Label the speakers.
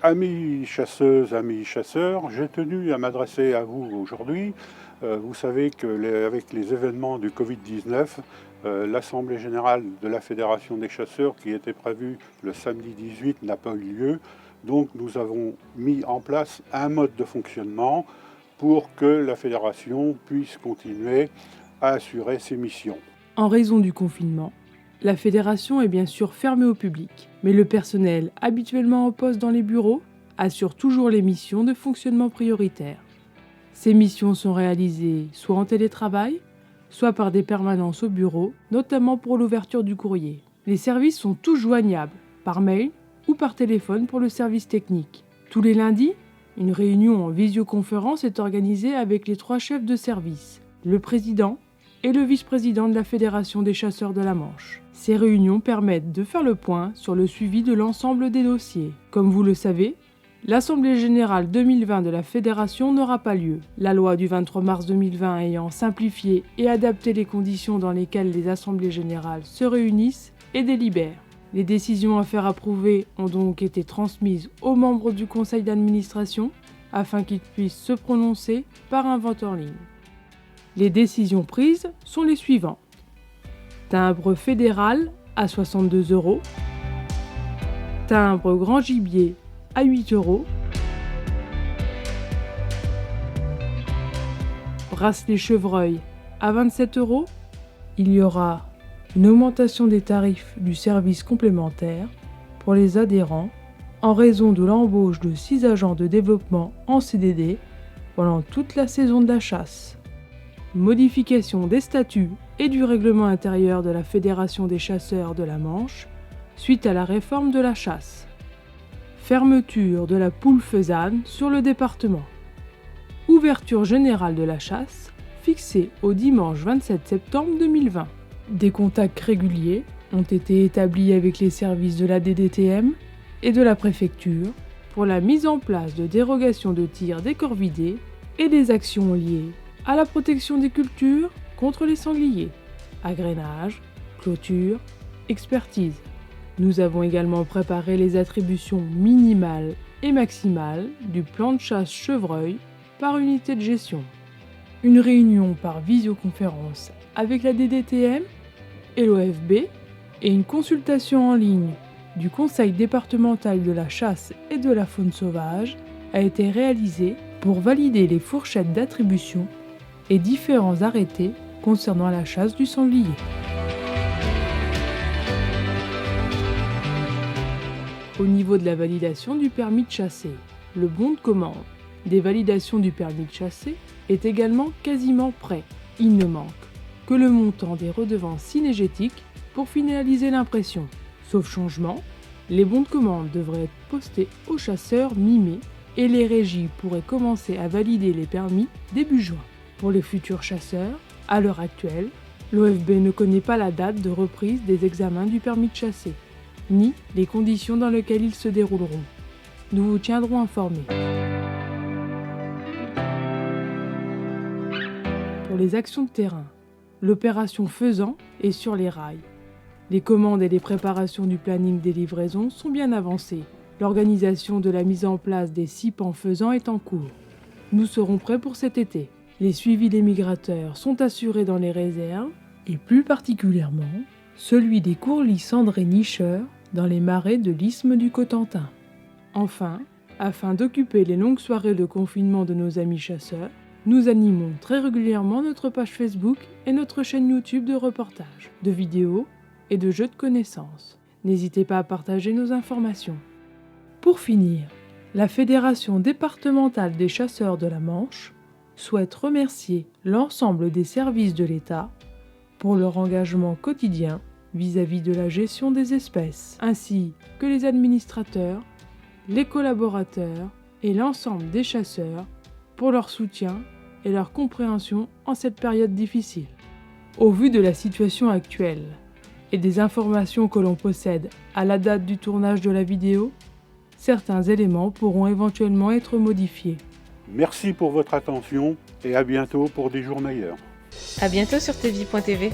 Speaker 1: Amis chasseuses, amis chasseurs, j'ai tenu à m'adresser à vous aujourd'hui. Vous savez qu'avec les événements du Covid-19, l'Assemblée générale de la Fédération des chasseurs, qui était prévue le samedi 18, n'a pas eu lieu. Donc nous avons mis en place un mode de fonctionnement pour que la fédération puisse continuer à assurer ses missions.
Speaker 2: En raison du confinement, la fédération est bien sûr fermée au public, mais le personnel habituellement en poste dans les bureaux assure toujours les missions de fonctionnement prioritaires. Ces missions sont réalisées soit en télétravail, soit par des permanences au bureau, notamment pour l'ouverture du courrier. Les services sont tous joignables, par mail ou par téléphone pour le service technique. Tous les lundis, une réunion en visioconférence est organisée avec les 3 chefs de service, le président et le vice-président de la Fédération des chasseurs de la Manche. Ces réunions permettent de faire le point sur le suivi de l'ensemble des dossiers. Comme vous le savez, l'Assemblée générale 2020 de la Fédération n'aura pas lieu, la loi du 23 mars 2020 ayant simplifié et adapté les conditions dans lesquelles les assemblées générales se réunissent et délibèrent. Les décisions à faire approuver ont donc été transmises aux membres du conseil d'administration afin qu'ils puissent se prononcer par un vote en ligne. Les décisions prises sont les suivantes. Timbre fédéral à 62 €, timbre grand gibier à 8 €, bracelet chevreuil à 27 €. Il y aura une augmentation des tarifs du service complémentaire pour les adhérents en raison de l'embauche de 6 agents de développement en CDD pendant toute la saison de la chasse. Modification des statuts et du règlement intérieur de la Fédération des chasseurs de la Manche suite à la réforme de la chasse. Fermeture de la poule faisane sur le département. Ouverture générale de la chasse fixée au dimanche 27 septembre 2020. Des contacts réguliers ont été établis avec les services de la DDTM et de la préfecture pour la mise en place de dérogations de tir des corvidés et des actions liées à la protection des cultures contre les sangliers, agrénage, clôture, expertise. Nous avons également préparé les attributions minimales et maximales du plan de chasse chevreuil par unité de gestion. Une réunion par visioconférence avec la DDTM et l'OFB et une consultation en ligne du Conseil départemental de la chasse et de la faune sauvage a été réalisée pour valider les fourchettes d'attribution et différents arrêtés concernant la chasse du sanglier. Au niveau de la validation du permis de chasser, le bon de commande des validations du permis de chasser est également quasiment prêt. Il ne manque que le montant des redevances cynégétiques pour finaliser l'impression. Sauf changement, les bons de commande devraient être postés aux chasseurs mi-mai et les régies pourraient commencer à valider les permis début juin. Pour les futurs chasseurs, à l'heure actuelle, l'OFB ne connaît pas la date de reprise des examens du permis de chasser, ni les conditions dans lesquelles ils se dérouleront. Nous vous tiendrons informés. Pour les actions de terrain, l'opération Faisan est sur les rails. Les commandes et les préparations du planning des livraisons sont bien avancées. L'organisation de la mise en place des 6 pans faisans est en cours. Nous serons prêts pour cet été. Les suivis des migrateurs sont assurés dans les réserves et plus particulièrement celui des courlis cendrés nicheurs dans les marais de l'isthme du Cotentin. Enfin, afin d'occuper les longues soirées de confinement de nos amis chasseurs, nous animons très régulièrement notre page Facebook et notre chaîne YouTube de reportages, de vidéos et de jeux de connaissances. N'hésitez pas à partager nos informations. Pour finir, la Fédération départementale des chasseurs de la Manche souhaite remercier l'ensemble des services de l'État pour leur engagement quotidien vis-à-vis de la gestion des espèces, ainsi que les administrateurs, les collaborateurs et l'ensemble des chasseurs pour leur soutien et leur compréhension en cette période difficile. Au vu de la situation actuelle et des informations que l'on possède à la date du tournage de la vidéo, certains éléments pourront éventuellement être modifiés.
Speaker 1: Merci pour votre attention et à bientôt pour des jours meilleurs.
Speaker 3: À bientôt sur tv.tv.